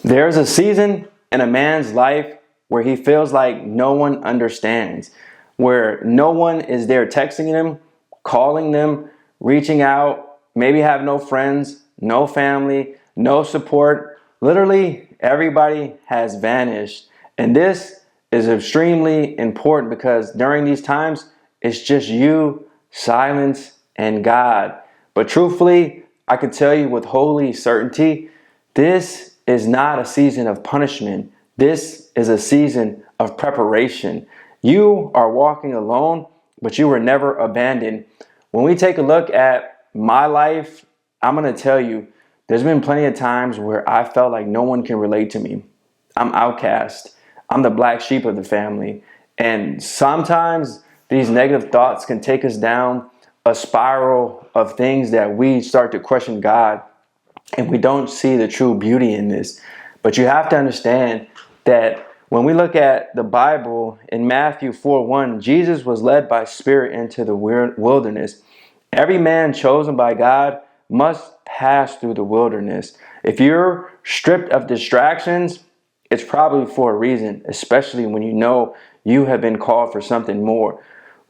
There's a season in a man's life where he feels like no one understands, where no one is there texting him, calling them, reaching out, maybe have no friends, no family, no support. Literally, everybody has vanished. And this is extremely important because during these times, it's just you, silence, and God. But truthfully, I can tell you with holy certainty, this is not a season of punishment. This is a season of preparation. You are walking alone, but you were never abandoned. When we take a look at my life, I'm going to tell you, there's been plenty of times where I felt like no one can relate to me. I'm outcast. I'm the black sheep of the family. And sometimes these negative thoughts can take us down a spiral of things that we start to question God, and we don't see the true beauty in this. But you have to understand that when we look at the Bible in Matthew 4:1, Jesus was led by Spirit into the wilderness. Every man chosen by God must pass through the wilderness. If you're stripped of distractions, it's probably for a reason, especially when you know you have been called for something more.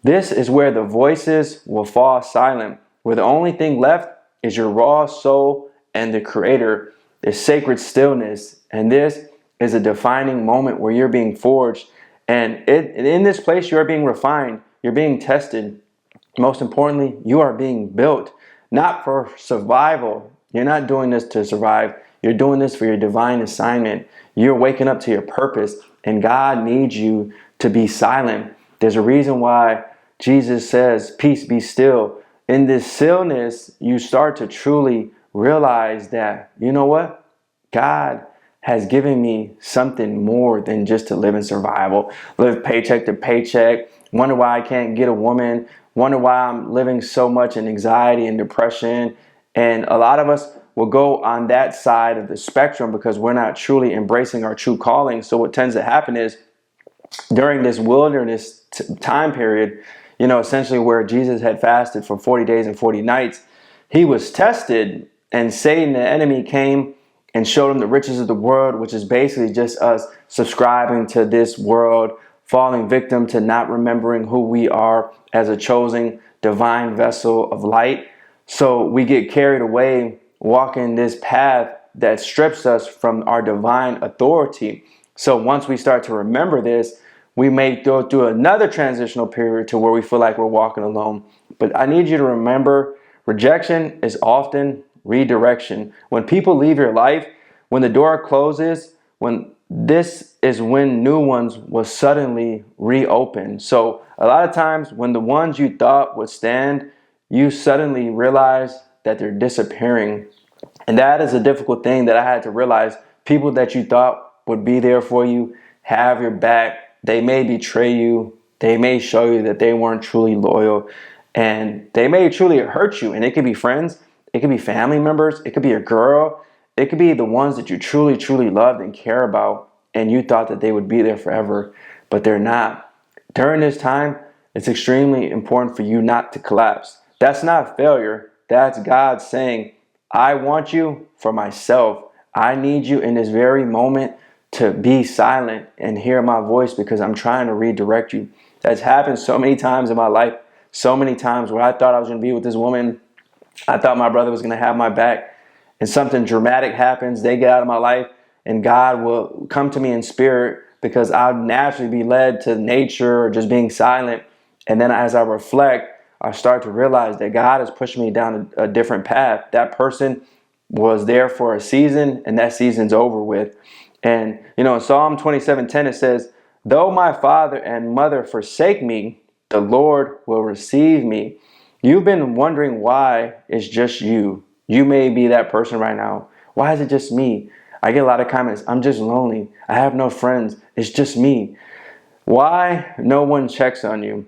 This is where the voices will fall silent, where the only thing left is your raw soul and the Creator, the sacred stillness. And this is a defining moment where you're being forged. And in this place, you're being refined, you're being tested. Most importantly, you are being built, not for survival. You're not doing this to survive. You're doing this for your divine assignment. You're waking up to your purpose, and God needs you to be silent. There's a reason why Jesus says, "Peace, be still." In this stillness, you start to truly realize that, you know what? God has given me something more than just to live in survival, live paycheck to paycheck, wonder why I can't get a woman, wonder why I'm living so much in anxiety and depression. And a lot of us will go on that side of the spectrum because we're not truly embracing our true calling. So what tends to happen is during this wilderness time period, essentially where Jesus had fasted for 40 days and 40 nights, he was tested, and Satan, the enemy, came and showed him the riches of the world, which is basically just us subscribing to this world, falling victim to not remembering who we are as a chosen divine vessel of light. So we get carried away walking this path that strips us from our divine authority. So once we start to remember this, we may go through another transitional period to where we feel like we're walking alone. But I need you to remember, rejection is often redirection. When people leave your life, when the door closes, this is when new ones will suddenly reopen. So a lot of times when the ones you thought would stand, you suddenly realize that they're disappearing. And that is a difficult thing that I had to realize. People that you thought would be there for you, have your back, they may betray you. They may show you that they weren't truly loyal, and they may truly hurt you. And it could be friends, it could be family members, it could be a girl, it could be the ones that you truly, truly loved and care about, and you thought that they would be there forever, but they're not. During this time, it's extremely important for you not to collapse. That's not failure. That's God saying, I want you for myself. I need you in this very moment to be silent and hear my voice because I'm trying to redirect you. That's happened so many times in my life. So many times where I thought I was going to be with this woman. I thought my brother was going to have my back. And something dramatic happens. They get out of my life. And God will come to me in spirit because I'll naturally be led to nature or just being silent. And then as I reflect, I start to realize that God is pushing me down a different path. That person was there for a season, and that season's over with. And, in Psalm 27:10, it says, though my father and mother forsake me, the Lord will receive me. You've been wondering why it's just you. You may be that person right now. Why is it just me? I get a lot of comments. I'm just lonely. I have no friends. It's just me. Why no one checks on you?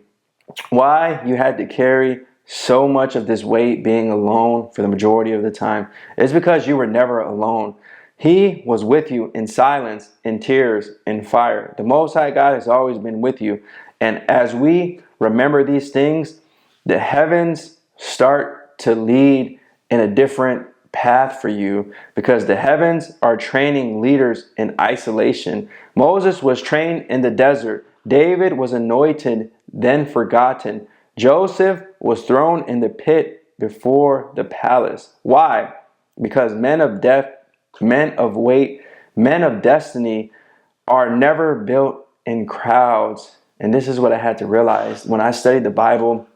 Why you had to carry so much of this weight being alone for the majority of the time? It's because you were never alone. He was with you in silence, in tears, in fire. The Most High God has always been with you. And as we remember these things, the heavens start to lead in a different path for you because the heavens are training leaders in isolation. Moses was trained in the desert. David was anointed, then forgotten. Joseph was thrown in the pit before the palace. Why? Because men of depth, men of weight, men of destiny are never built in crowds. And this is what I had to realize when I studied the Bible,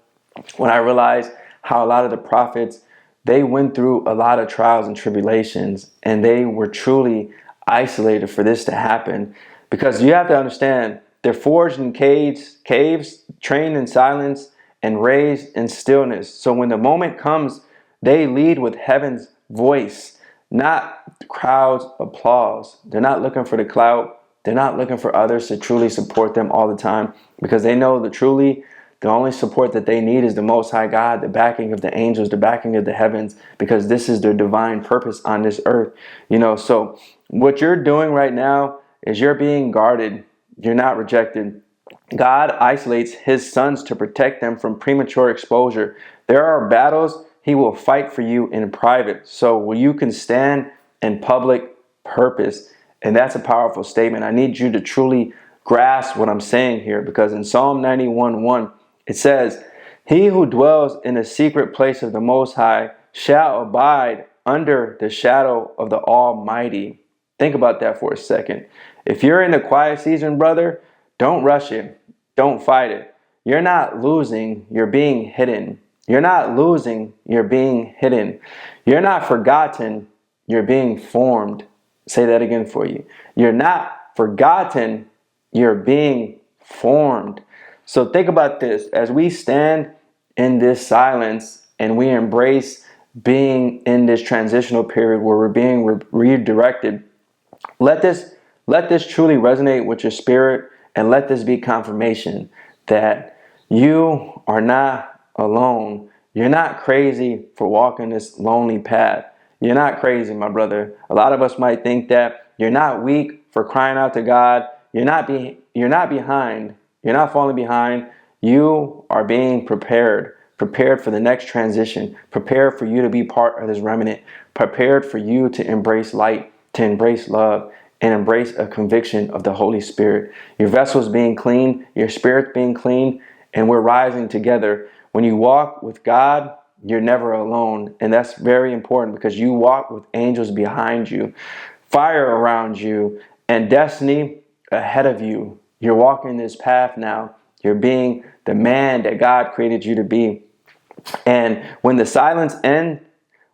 when I realized how a lot of the prophets, they went through a lot of trials and tribulations, and they were truly isolated for this to happen. Because you have to understand, they're forged in caves, trained in silence, and raised in stillness. So when the moment comes, they lead with heaven's voice, not the crowd's applause. They're not looking for the clout. They're not looking for others to truly support them all the time, because they know the only support that they need is the Most High God, the backing of the angels, the backing of the heavens, because this is their divine purpose on this earth. So what you're doing right now is you're being guarded. You're not rejected. God isolates his sons to protect them from premature exposure. There are battles he will fight for you in private, so you can stand in public purpose. And that's a powerful statement. I need you to truly grasp what I'm saying here, because in Psalm 91:1, it says, "He who dwells in the secret place of the Most High shall abide under the shadow of the Almighty." Think about that for a second. If you're in the quiet season, brother, don't rush it. Don't fight it. You're not losing. You're being hidden. You're not losing. You're being hidden. You're not forgotten. You're being formed. Say that again for you. You're not forgotten. You're being formed. So think about this. As we stand in this silence and we embrace being in this transitional period where we're being redirected, let this truly resonate with your spirit, and let this be confirmation that you are not alone. You're not crazy for walking this lonely path. You're not crazy, my brother. A lot of us might think that. You're not weak for crying out to God. You're not behind. You're not falling behind. You are being prepared for the next transition, prepared for you to be part of this remnant, prepared for you to embrace light, to embrace love, and embrace a conviction of the Holy Spirit. Your vessel's being clean, your spirit's being clean, and we're rising together. When you walk with God, you're never alone. And that's very important, because you walk with angels behind you, fire around you, and destiny ahead of you. You're walking this path now. You're being the man that God created you to be. And when the silence ends,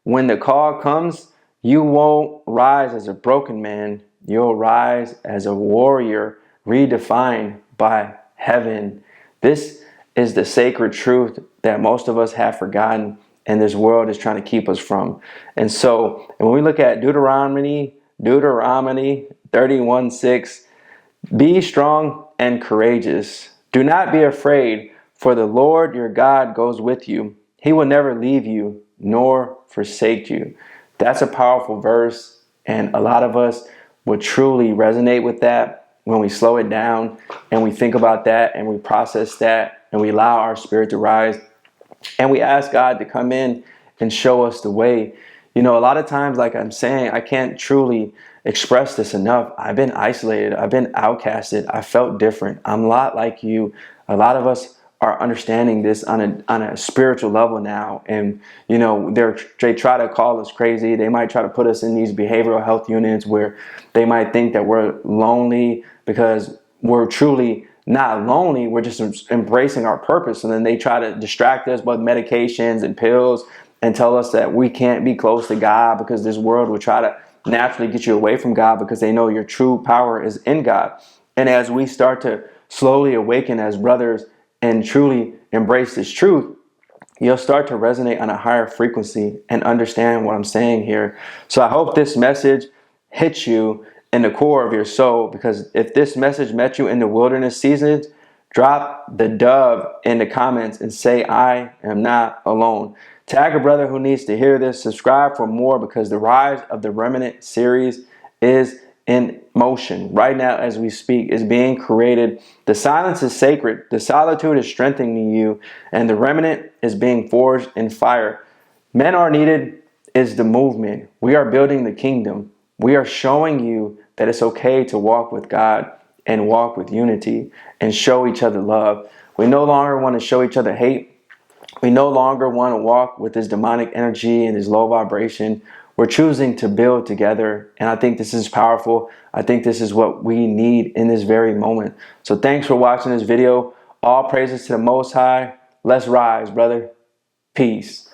when the call comes, you won't rise as a broken man. You'll rise as a warrior redefined by heaven. This is the sacred truth that most of us have forgotten, and this world is trying to keep us from. And so when we look at Deuteronomy 31:6, be strong and courageous. Do not be afraid, for the Lord your God goes with you. He will never leave you nor forsake you. That's a powerful verse, and a lot of us would truly resonate with that when we slow it down and we think about that and we process that and we allow our spirit to rise and we ask God to come in and show us the way. A lot of times, like I'm saying, I can't truly express this enough. I've been isolated. I've been outcasted. I felt different. I'm a lot like you. A lot of us are understanding this on a spiritual level now. And, they try to call us crazy. They might try to put us in these behavioral health units where they might think that we're lonely, because we're truly not lonely. We're just embracing our purpose. And then they try to distract us with medications and pills and tell us that we can't be close to God, because this world will try to naturally get you away from God, because they know your true power is in God. And as we start to slowly awaken as brothers and truly embrace this truth, you'll start to resonate on a higher frequency and understand what I'm saying here. So I hope this message hits you in the core of your soul, because if this message met you in the wilderness seasons, drop the dove in the comments and say, I am not alone. Tag a brother who needs to hear this. Subscribe for more, because the Rise of the Remnant series is in motion right now as we speak. Is being created. The silence is sacred. The solitude is strengthening you, and the remnant is being forged in fire. Men are needed is the movement. We are building the kingdom. We are showing you that it's okay to walk with God and walk with unity and show each other love. We no longer want to show each other hate. We no longer want to walk with this demonic energy and this low vibration. We're choosing to build together. And I think this is powerful. I think this is what we need in this very moment. So thanks for watching this video. All praises to the Most High. Let's rise, brother. Peace.